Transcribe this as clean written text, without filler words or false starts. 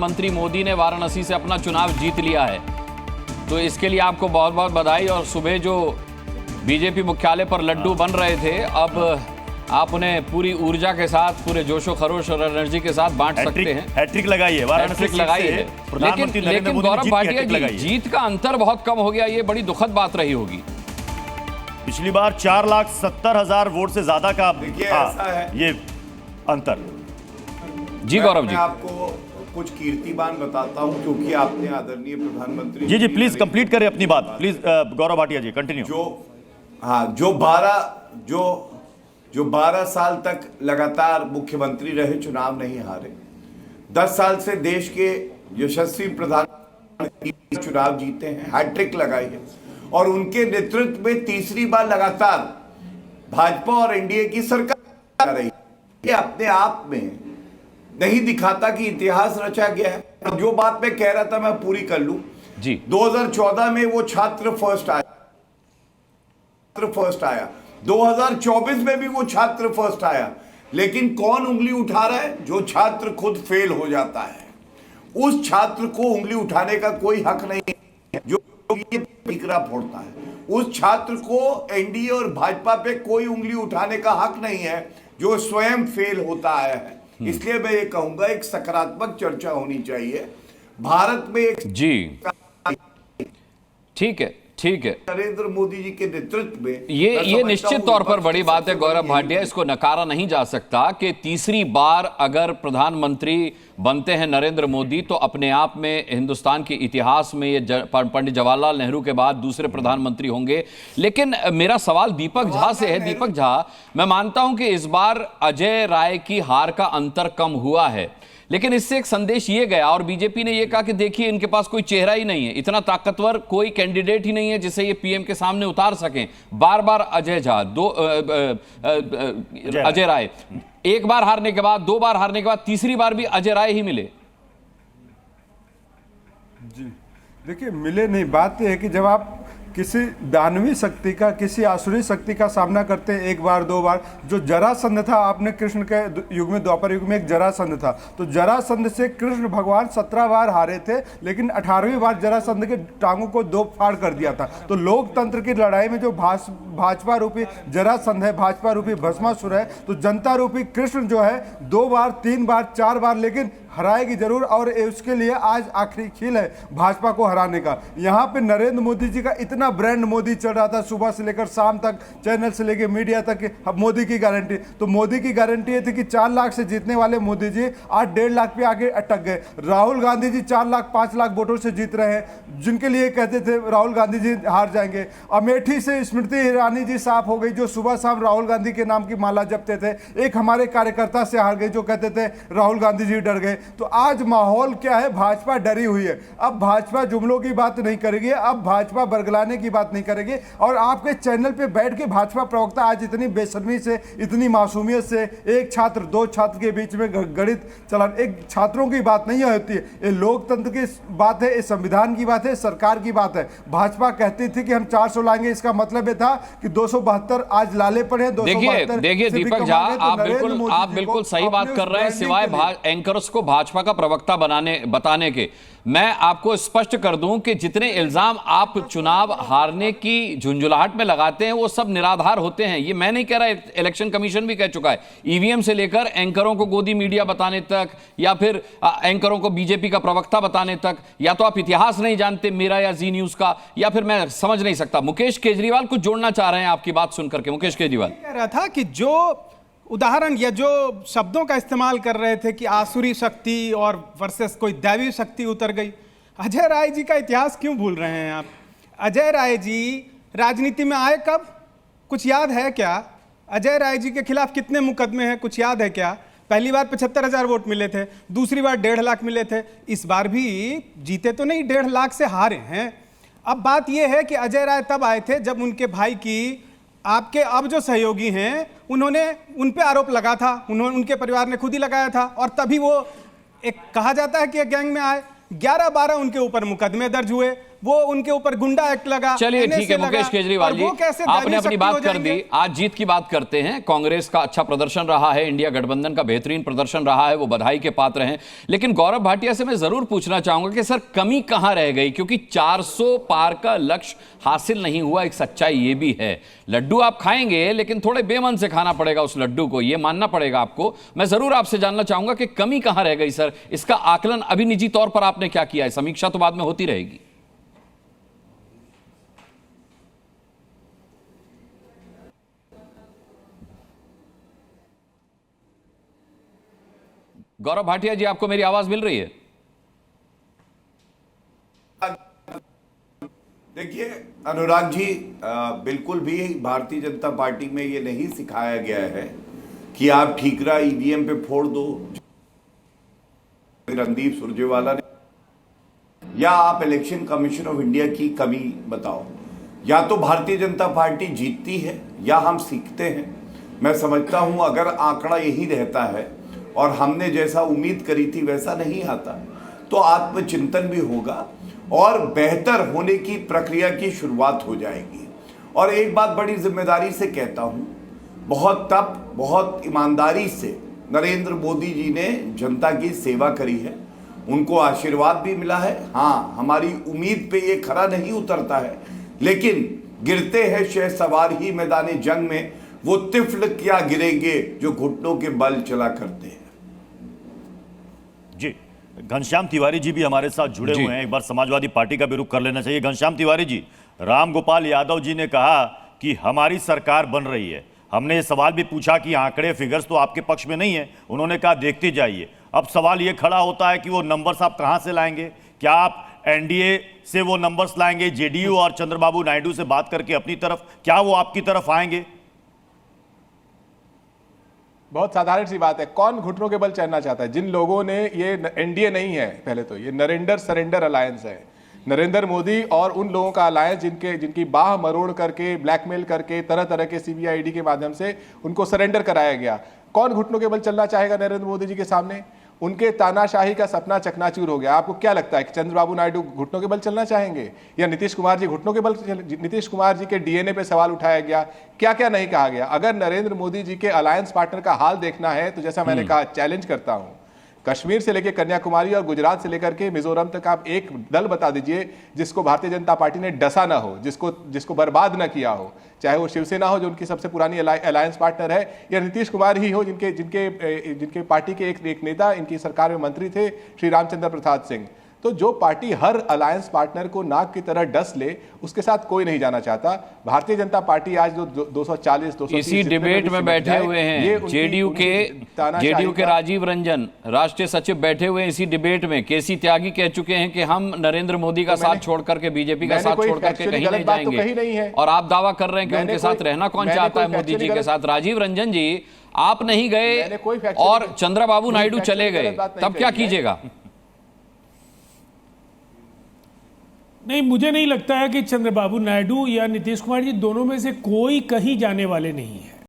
प्रधानमंत्री मोदी ने वाराणसी से अपना चुनाव जीत लिया है। तो इसके लिए आपको बहुत बहुत बधाई। और सुबह जो बीजेपी मुख्यालय पर लड्डू बन रहे थे, अब आप उन्हें पूरी ऊर्जा के साथ, पूरे जोशो खरोश और एनर्जी के साथ बांट सकते हैं। हैट्रिक लगाई है, हैट्रिक लगाई है। लेकिन गौरव भाटिया जी, जीत का अंतर बहुत कम हो गया, ये बड़ी दुखद बात रही होगी। पिछली बार 4,70,000 वोट से ज्यादा का ऐसा है ये अंतर। जी गौरव जी, मैं आपको कुछ कीर्तिमान बताता हूं, क्योंकि आपने आदरणीय प्रधानमंत्री जी प्लीज कंप्लीट करें अपनी बात, प्लीज गौरव भाटिया जी कंटिन्यू। जो 12 साल तक लगातार मुख्यमंत्री रहे, चुनाव नहीं हारे, 10 साल से देश के यशस्वी प्रधानमंत्री चुनाव जीते हैं, हैट्रिक लगाई है, और उनके नेतृत्व में तीसरी बार लगातार भाजपा और एनडीए की सरकार आ रही है। ये अपने आप में नहीं दिखाता कि इतिहास रचा गया है। जो बात मैं कह रहा था मैं पूरी कर लूं जी। 2014 में वो छात्र फर्स्ट आया, 2024 में भी वो छात्र फर्स्ट आया, लेकिन कौन उंगली उठा रहा है? जो छात्र खुद फेल हो जाता है, उस छात्र को उंगली उठाने का कोई हक नहीं है। जो टीकरा फोड़ता है, उस छात्र को एनडीए और भाजपा पे कोई उंगली उठाने का हक नहीं है, जो स्वयं फेल होता आया है। इसलिए मैं ये कहूंगा, एक सकारात्मक चर्चा होनी चाहिए भारत में। एक जी ठीक है नरेंद्र मोदी जी के नेतृत्व में ये निश्चित तौर पर बड़ी बात है गौरव भाटिया, इसको नकारा नहीं जा सकता कि तीसरी बार अगर प्रधानमंत्री बनते हैं नरेंद्र मोदी, तो अपने आप में हिंदुस्तान के इतिहास में ये पंडित जवाहरलाल नेहरू के बाद दूसरे प्रधानमंत्री होंगे। लेकिन मेरा सवाल दीपक झा से है। दीपक झा, मैं मानता हूं कि इस बार अजय राय की हार का अंतर कम हुआ है, लेकिन इससे एक संदेश ये गया, और बीजेपी ने ये कहा कि देखिए इनके पास कोई चेहरा ही नहीं है, इतना ताकतवर कोई कैंडिडेट ही नहीं है जिसे ये पीएम के सामने उतार सकें। बार बार अजय झा, अजय राय, एक बार हारने के बाद, 2 बार हारने के बाद, तीसरी बार भी अजय राय ही मिले। जी देखिए, मिले नहीं। बात यह है कि जब आप किसी दानवी शक्ति का, किसी आसुरी शक्ति का सामना करते हैं एक बार 2 बार, जो जरासंध था, आपने कृष्ण के युग में, द्वापर युग में एक जरासंध था, तो जरासंध से कृष्ण भगवान 17 बार हारे थे, लेकिन 18वीं बार जरासंध के टांगों को 2 फाड़ कर दिया था। तो लोकतंत्र की लड़ाई में जो भाजपा रूपी जरासंध है, भाजपा रूपी भस्मासुर है, तो जनता रूपी कृष्ण जो है 2 बार, 3 बार, 4 बार, लेकिन हराएगी जरूर। और उसके लिए आज आखिरी खेल है भाजपा को हराने का। यहाँ पे नरेंद्र मोदी जी का इतना ब्रांड मोदी चल रहा था, सुबह से लेकर शाम तक, चैनल से लेकर मीडिया तक, मोदी की गारंटी। तो मोदी की गारंटी ये थी कि 4 लाख से जीतने वाले मोदी जी आज 1.5 लाख पे आगे अटक गए। राहुल गांधी जी 4 लाख 5 लाख वोटों से जीत रहे हैं, जिनके लिए कहते थे राहुल गांधी जी हार जाएंगे। अमेठी से स्मृति ईरानी जी साफ हो गई, जो सुबह शाम राहुल गांधी के नाम की माला जपते थे। एक हमारे कार्यकर्ता से हार गए, जो कहते थे राहुल गांधी जी डर गए। तो आज माहौल क्या है? भाजपा डरी हुई है। अब भाजपा जुमलों की बात नहीं करेगी, अब भाजपा बरगलाने की बात नहीं करेगी। और आपके चैनल पे बैठ के भाजपा प्रवक्ता आज इतनी बेशर्मी से, इतनी मासूमियत से, एक छात्र 2 छात्र के बीच में गणित चला, एक छात्रों की बात नहीं होती है। ये लोकतंत्र की बात है, ये संविधान की बात है, सरकार की बात है। भाजपा कहती थी कि हम 400 लाएंगे, इसका मतलब ये था कि 272 आज लाले पड़े हैं। देखिए दीपक झा, आप बिल्कुल सही बात कर रहे हैं। सिवाय एंकर्स को भाजपा का प्रवक्ता बताने के, मैं आपको स्पष्ट कर दूं कि जितने इल्जाम आप चुनाव हारने की झुंझुलाहट में लगाते हैं, वो सब निराधार होते हैं। ये मैं नहीं कह रहा, इलेक्शन कमीशन भी कह चुका है। ईवीएम से लेकर एंकरों को गोदी मीडिया बताने तक, या फिर एंकरों को बीजेपी का प्रवक्ता बताने तक, या तो आप इतिहास नहीं जानते मेरा या जी न्यूज का, या फिर मैं समझ नहीं सकता। मुकेश केजरीवाल कुछ जोड़ना चाह रहे हैं आपकी बात सुनकर के। मुकेश केजरीवाल कह रहा था कि जो उदाहरण या जो शब्दों का इस्तेमाल कर रहे थे कि आसुरी शक्ति और वर्सेस कोई दैवी शक्ति उतर गई, अजय राय जी का इतिहास क्यों भूल रहे हैं आप? अजय राय जी राजनीति में आए कब? कुछ याद है क्या? अजय राय जी के खिलाफ कितने मुकदमे हैं, कुछ याद है क्या? पहली बार 75,000 वोट मिले थे, दूसरी बार 1.5 लाख मिले थे। इस बार भी जीते तो नहीं, 1.5 लाख से हारे हैं। अब बात यह है कि अजय राय तब आए थे जब उनके भाई की, आपके अब जो सहयोगी हैं, उन्होंने उन पे आरोप लगा था, उनके परिवार ने खुद ही लगाया था, और तभी वो एक कहा जाता है कि गैंग में आए। 11-12 उनके ऊपर मुकदमे दर्ज हुए, वो उनके ऊपर गुंडा एक्ट लगा। चलिए ठीक है NSA मुकेश लगा, केजरीवाल और जी, वो कैसे आपने दैवीय अपनी शक्ति बात हो कर जाएंगे? दी। आज जीत की बात करते हैं। कांग्रेस का अच्छा प्रदर्शन रहा है, इंडिया गठबंधन का बेहतरीन प्रदर्शन रहा है, वो बधाई के पात्र हैं। लेकिन गौरव भाटिया से मैं जरूर पूछना चाहूंगा कि सर कमी कहां रह गई, क्योंकि 400 पार का लक्ष्य हासिल नहीं हुआ। एक सच्चाई ये भी है, लड्डू आप खाएंगे लेकिन थोड़े बेमन से खाना पड़ेगा उस लड्डू को, ये मानना पड़ेगा आपको। मैं जरूर आपसे जानना चाहूंगा कि कमी कहां रह गई सर, इसका आकलन अभी निजी तौर पर आपने क्या किया है? समीक्षा तो बाद में होती रहेगी। गौरव भाटिया जी, आपको मेरी आवाज मिल रही है? देखिए अनुराग जी, बिल्कुल भी भारतीय जनता पार्टी में ये नहीं सिखाया गया है कि आप ठीकरा ईवीएम पे फोड़ दो, रणदीप सुरजेवाला ने, या आप इलेक्शन कमीशन ऑफ इंडिया की कमी बताओ। या तो भारतीय जनता पार्टी जीतती है या हम सीखते हैं। मैं समझता हूं अगर आंकड़ा यही रहता है और हमने जैसा उम्मीद करी थी वैसा नहीं आता, तो आत्मचिंतन भी होगा और बेहतर होने की प्रक्रिया की शुरुआत हो जाएगी। और एक बात बड़ी जिम्मेदारी से कहता हूं, बहुत तप बहुत ईमानदारी से नरेंद्र मोदी जी ने जनता की सेवा करी है, उनको आशीर्वाद भी मिला है। हाँ, हमारी उम्मीद पे ये खरा नहीं उतरता है, लेकिन गिरते हैं शहसवार ही मैदाने जंग में, वो तिफल क्या गिरेंगे जो घुटनों के बल चला करते हैं। जी, घनश्याम तिवारी जी भी हमारे साथ जुड़े हुए हैं। एक बार समाजवादी पार्टी का भी रुख कर लेना चाहिए। घनश्याम तिवारी जी, राम गोपाल यादव जी ने कहा कि हमारी सरकार बन रही है। हमने ये सवाल भी पूछा कि आंकड़े फिगर्स तो आपके पक्ष में नहीं है, उन्होंने कहा देखते जाइए। अब सवाल ये खड़ा होता है कि वो नंबर्स आप कहां से लाएंगे? क्या आप एनडीए से वो नंबर्स लाएंगे, जेडीयू और चंद्रबाबू नायडू से बात करके अपनी तरफ, क्या वो आपकी तरफ आएंगे? बहुत साधारण सी बात है, कौन घुटनों के बल चढ़ना चाहता है? जिन लोगों ने, ये एनडीए नहीं है, पहले तो ये नरेंद्र सरेंडर अलायंस है। नरेंद्र मोदी और उन लोगों का अलायंस जिनकी बाह मरोड़ करके, ब्लैकमेल करके, तरह तरह के सीबीआईडी के माध्यम से उनको सरेंडर कराया गया। कौन घुटनों के बल चलना चाहेगा नरेंद्र मोदी जी के सामने? उनके तानाशाही का सपना चकनाचूर हो गया। आपको क्या लगता है कि चंद्रबाबू नायडू घुटनों के बल चलना चाहेंगे, या नीतीश कुमार जी घुटनों के बल? नीतीश कुमार जी के डीएनए पे सवाल उठाया गया, क्या क्या नहीं कहा गया। अगर नरेंद्र मोदी जी के अलायंस पार्टनर का हाल देखना है तो जैसा मैंने कहा, चैलेंज करता हूं, कश्मीर से लेकर कन्याकुमारी और गुजरात से लेकर के मिजोरम तक आप एक दल बता दीजिए जिसको भारतीय जनता पार्टी ने डसा ना हो, जिसको बर्बाद ना किया हो। चाहे वो शिवसेना हो जो उनकी सबसे पुरानी अलायंस पार्टनर है, या नीतीश कुमार ही हो जिनके पार्टी के एक नेता इनकी सरकार में मंत्री थे, श्री रामचंद्र प्रसाद सिंह। तो जो पार्टी हर अलायंस पार्टनर को नाक की तरह डस ले, उसके साथ कोई नहीं जाना चाहता। भारतीय जनता पार्टी आज जो 240 इसी डिबेट में बैठे हुए हैं जेडीयू के राजीव रंजन, राष्ट्रीय सचिव बैठे हुए हैं इसी डिबेट में। केसी त्यागी कह चुके हैं कि हम नरेंद्र मोदी का साथ छोड़ करके, बीजेपी का साथ छोड़ करके कहीं नहीं जाएंगे, और आप दावा कर रहे हैं कि उनके साथ रहना कौन चाहता है मोदी जी के साथ? राजीव रंजन जी, आप नहीं गए और चंद्रबाबू नायडू चले गए, तब क्या कीजिएगा? नहीं, मुझे नहीं लगता है कि चंद्रबाबू नायडू या नीतीश कुमार जी दोनों में से कोई कहीं जाने वाले नहीं है।